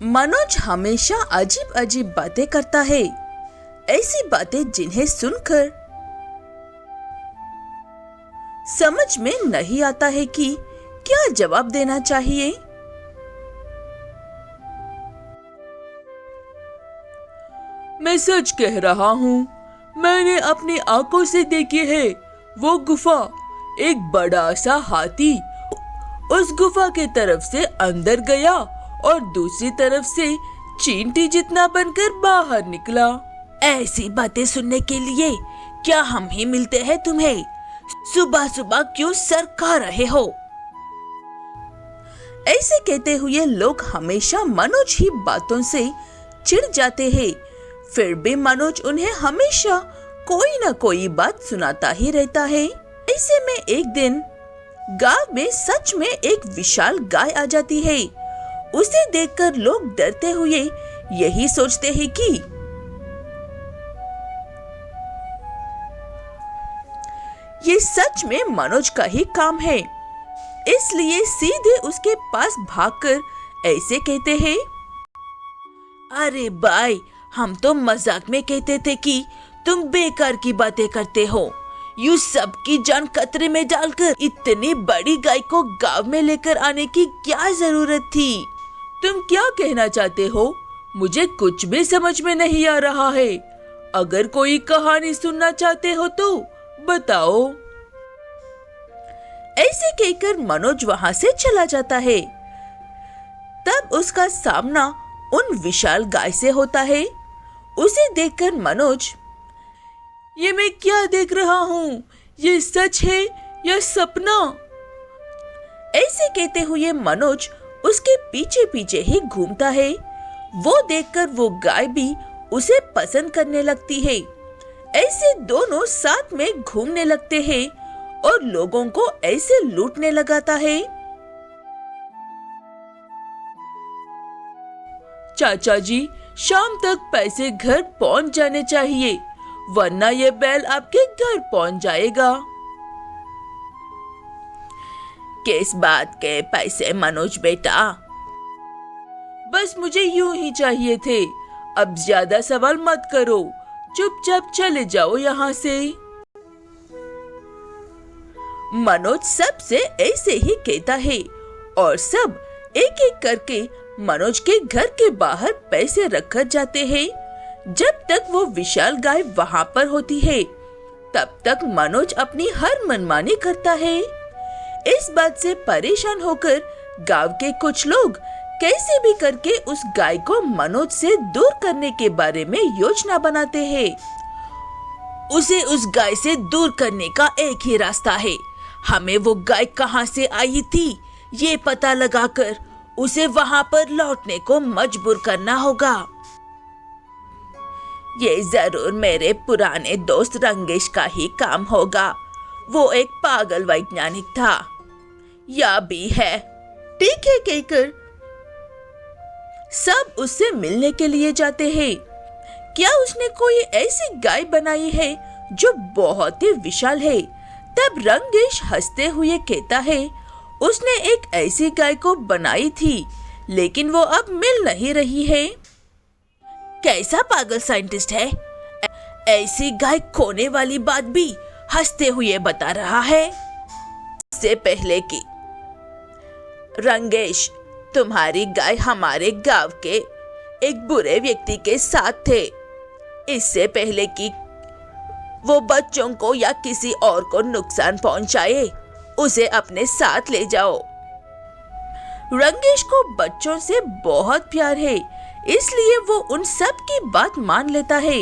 मनोज हमेशा अजीब अजीब बातें करता है। ऐसी बातें जिन्हें सुनकर समझ में नहीं आता है कि क्या जवाब देना चाहिए। मैं सच कह रहा हूँ, मैंने अपनी आंखों से देखी है वो गुफा। एक बड़ा सा हाथी उस गुफा के तरफ से अंदर गया और दूसरी तरफ से चींटी जितना बनकर बाहर निकला। ऐसी बातें सुनने के लिए क्या हम ही मिलते हैं तुम्हें? सुबह सुबह क्यों सर खा रहे हो? ऐसे कहते हुए लोग हमेशा मनोज ही बातों से चिढ़ जाते हैं। फिर भी मनोज उन्हें हमेशा कोई न कोई बात सुनाता ही रहता है। ऐसे में एक दिन गांव में सच में एक विशाल गाय आ जाती है। उसे देखकर लोग डरते हुए यही सोचते हैं कि ये सच में मनोज का ही काम है, इसलिए सीधे उसके पास भागकर ऐसे कहते हैं, अरे भाई, हम तो मजाक में कहते थे कि तुम बेकार की बातें करते हो। यू सबकी जान खतरे में डालकर इतनी बड़ी गाय को गांव में लेकर आने की क्या जरूरत थी? तुम क्या कहना चाहते हो? मुझे कुछ भी समझ में नहीं आ रहा है। अगर कोई कहानी सुनना चाहते हो तो बताओ। ऐसे कहकर मनोज वहां से चला जाता है। तब उसका सामना उन विशाल गाय से होता है। उसे देखकर मनोज, ये मैं क्या देख रहा हूँ? ये सच है या सपना? ऐसे कहते हुए मनोज उसके पीछे पीछे ही घूमता है। वो देखकर वो गाय भी उसे पसंद करने लगती है। ऐसे दोनों साथ में घूमने लगते हैं और लोगों को ऐसे लूटने लगाता है। चाचा जी, शाम तक पैसे घर पहुंच जाने चाहिए, वरना ये बैल आपके घर पहुंच जाएगा। किस बात के पैसे मनोज बेटा? बस मुझे यूं ही चाहिए थे। अब ज्यादा सवाल मत करो, चुपचाप चले जाओ यहाँ से। मनोज सबसे ऐसे ही कहता है और सब एक एक करके मनोज के घर के बाहर पैसे रखकर जाते हैं। जब तक वो विशाल गाय वहां पर होती है, तब तक मनोज अपनी हर मनमानी करता है। इस बात से परेशान होकर गांव के कुछ लोग कैसे भी करके उस गाय को मनोज से दूर करने के बारे में योजना बनाते हैं। उसे उस गाय से दूर करने का एक ही रास्ता है। हमें वो गाय कहां से आई थी, ये पता लगाकर उसे वहां पर लौटने को मजबूर करना होगा। ये जरूर मेरे पुराने दोस्त रंगेश का ही काम होगा। वो एक पागल वैज्ञानिक था, या भी है। ठीक है कहकर सब उससे मिलने के लिए जाते हैं। क्या उसने कोई ऐसी गाय बनाई है जो बहुत ही विशाल है? तब रंगेश हंसते हुए कहता है, उसने एक ऐसी गाय को बनाई थी, लेकिन वो अब मिल नहीं रही है। कैसा पागल साइंटिस्ट है? ऐसी गाय खोने वाली बात भी हंसते हुए बता रहा है। इससे पहले कि रंगेश, तुम्हारी गाय हमारे गांव के एक बुरे व्यक्ति के साथ थे। इससे पहले कि वो बच्चों को या किसी और को नुकसान पहुंचाए, उसे अपने साथ ले जाओ। रंगेश को बच्चों से बहुत प्यार है, इसलिए वो उन सब की बात मान लेता है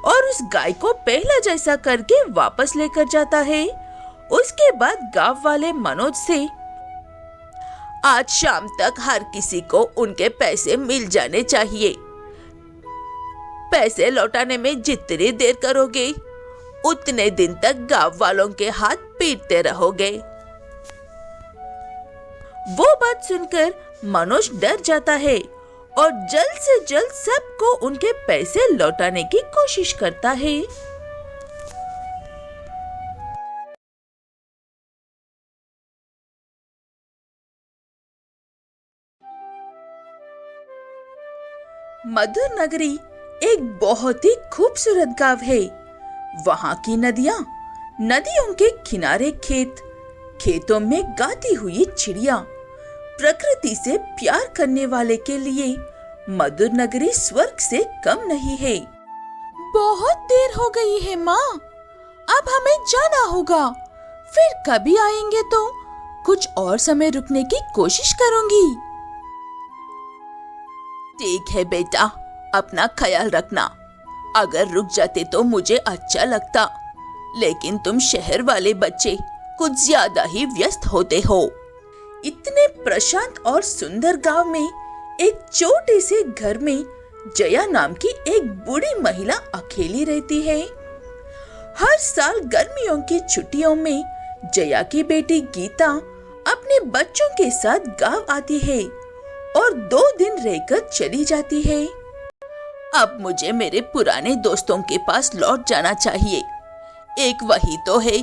और उस गाय को पहला जैसा करके वापस लेकर जाता है। उसके बाद गांव वाले मनोज से, आज शाम तक हर किसी को उनके पैसे मिल जाने चाहिए। पैसे लौटाने में जितनी देर करोगे, उतने दिन तक गांव वालों के हाथ पीटते रहोगे। वो बात सुनकर मनोज डर जाता है और जल्द से जल्द सबको उनके पैसे लौटाने की कोशिश करता है। मधुर नगरी एक बहुत ही खूबसूरत गांव है। वहाँ की नदियाँ, नदियों के किनारे खेत, खेतों में गाती हुई चिड़िया, प्रकृति से प्यार करने वाले के लिए मधुर नगरी स्वर्ग से कम नहीं है। बहुत देर हो गई है माँ, अब हमें जाना होगा। फिर कभी आएंगे तो कुछ और समय रुकने की कोशिश करूंगी। ठीक है बेटा, अपना ख्याल रखना। अगर रुक जाते तो मुझे अच्छा लगता, लेकिन तुम शहर वाले बच्चे कुछ ज्यादा ही व्यस्त होते हो। इतने प्रशांत और सुंदर गांव में एक छोटे से घर में जया नाम की एक बूढ़ी महिला अकेली रहती है। हर साल गर्मियों की छुट्टियों में जया की बेटी गीता अपने बच्चों के साथ गांव आती है और 2 दिन रहकर चली जाती है। अब मुझे मेरे पुराने दोस्तों के पास लौट जाना चाहिए। एक वही तो है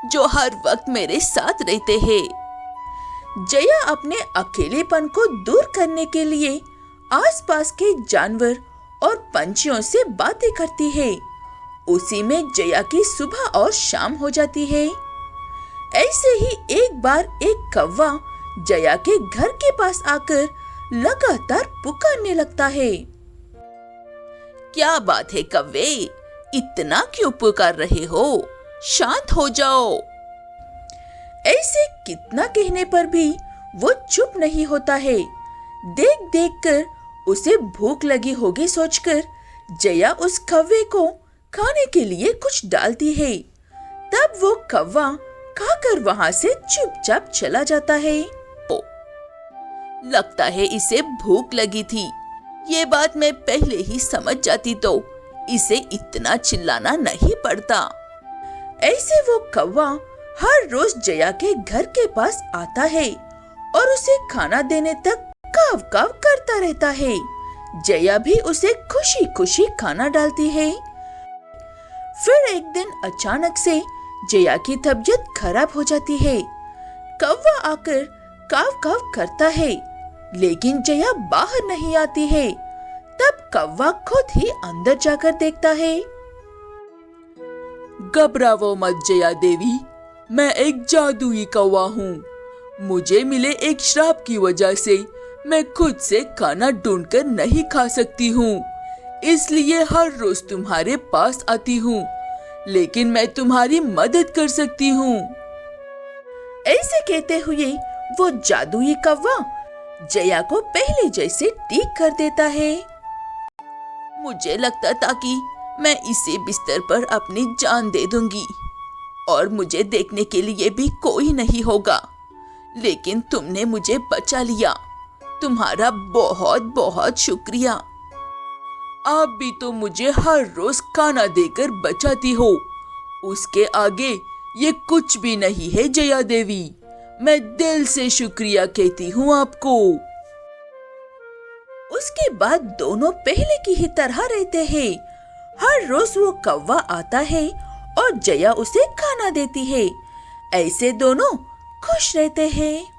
जो हर वक्त मेरे साथ रहते हैं। जया अपने अकेलेपन को दूर करने के लिए आसपास के जानवर और पंछियों से बातें करती है। उसी में जया की सुबह और शाम हो जाती है। ऐसे ही एक बार एक कौवा जया के घर के पास आकर लगातार पुकारने लगता है। क्या बात है कौवे, इतना क्यों पुकार रहे हो? शांत हो जाओ। ऐसे कितना कहने पर भी वो चुप नहीं होता है। देख देख कर उसे भूख लगी होगी सोचकर जया उस कौवे को खाने के लिए कुछ डालती है। तब वो कौवा खाकर वहां से चुपचाप चला जाता है। लगता है इसे भूख लगी थी। ये बात मैं पहले ही समझ जाती तो इसे इतना चिल्लाना नहीं पड़ता। ऐसे वो कौवा हर रोज जया के घर के पास आता है और उसे खाना देने तक काव काव करता रहता है। जया भी उसे खुशी खुशी खाना डालती है। फिर एक दिन अचानक से जया की तबीयत खराब हो जाती है। कौवा आकर काव काव करता है, लेकिन जया बाहर नहीं आती है। तब कौवा खुद ही अंदर जाकर देखता है। घबराओ मत जया देवी, मैं एक जादुई कौवा हूँ। मुझे मिले एक श्राप की वजह से मैं खुद से खाना ढूंढकर नहीं खा सकती हूँ, इसलिए हर रोज तुम्हारे पास आती हूँ, लेकिन मैं तुम्हारी मदद कर सकती हूँ। ऐसे कहते हुए वो जादुई कौवा जया को पहले जैसे ठीक कर देता है। मुझे लगता था कि मैं इसे बिस्तर पर अपनी जान दे दूंगी और मुझे देखने के लिए भी कोई नहीं होगा, लेकिन तुमने मुझे बचा लिया। तुम्हारा बहुत बहुत शुक्रिया। आप भी तो मुझे हर रोज खाना देकर बचाती हो, उसके आगे ये कुछ भी नहीं है जया देवी। मैं दिल से शुक्रिया कहती हूँ आपको। उसके बाद दोनों पहले की ही तरह रहते हैं। हर रोज वो कौवा आता है और जया उसे खाना देती है। ऐसे दोनों खुश रहते हैं।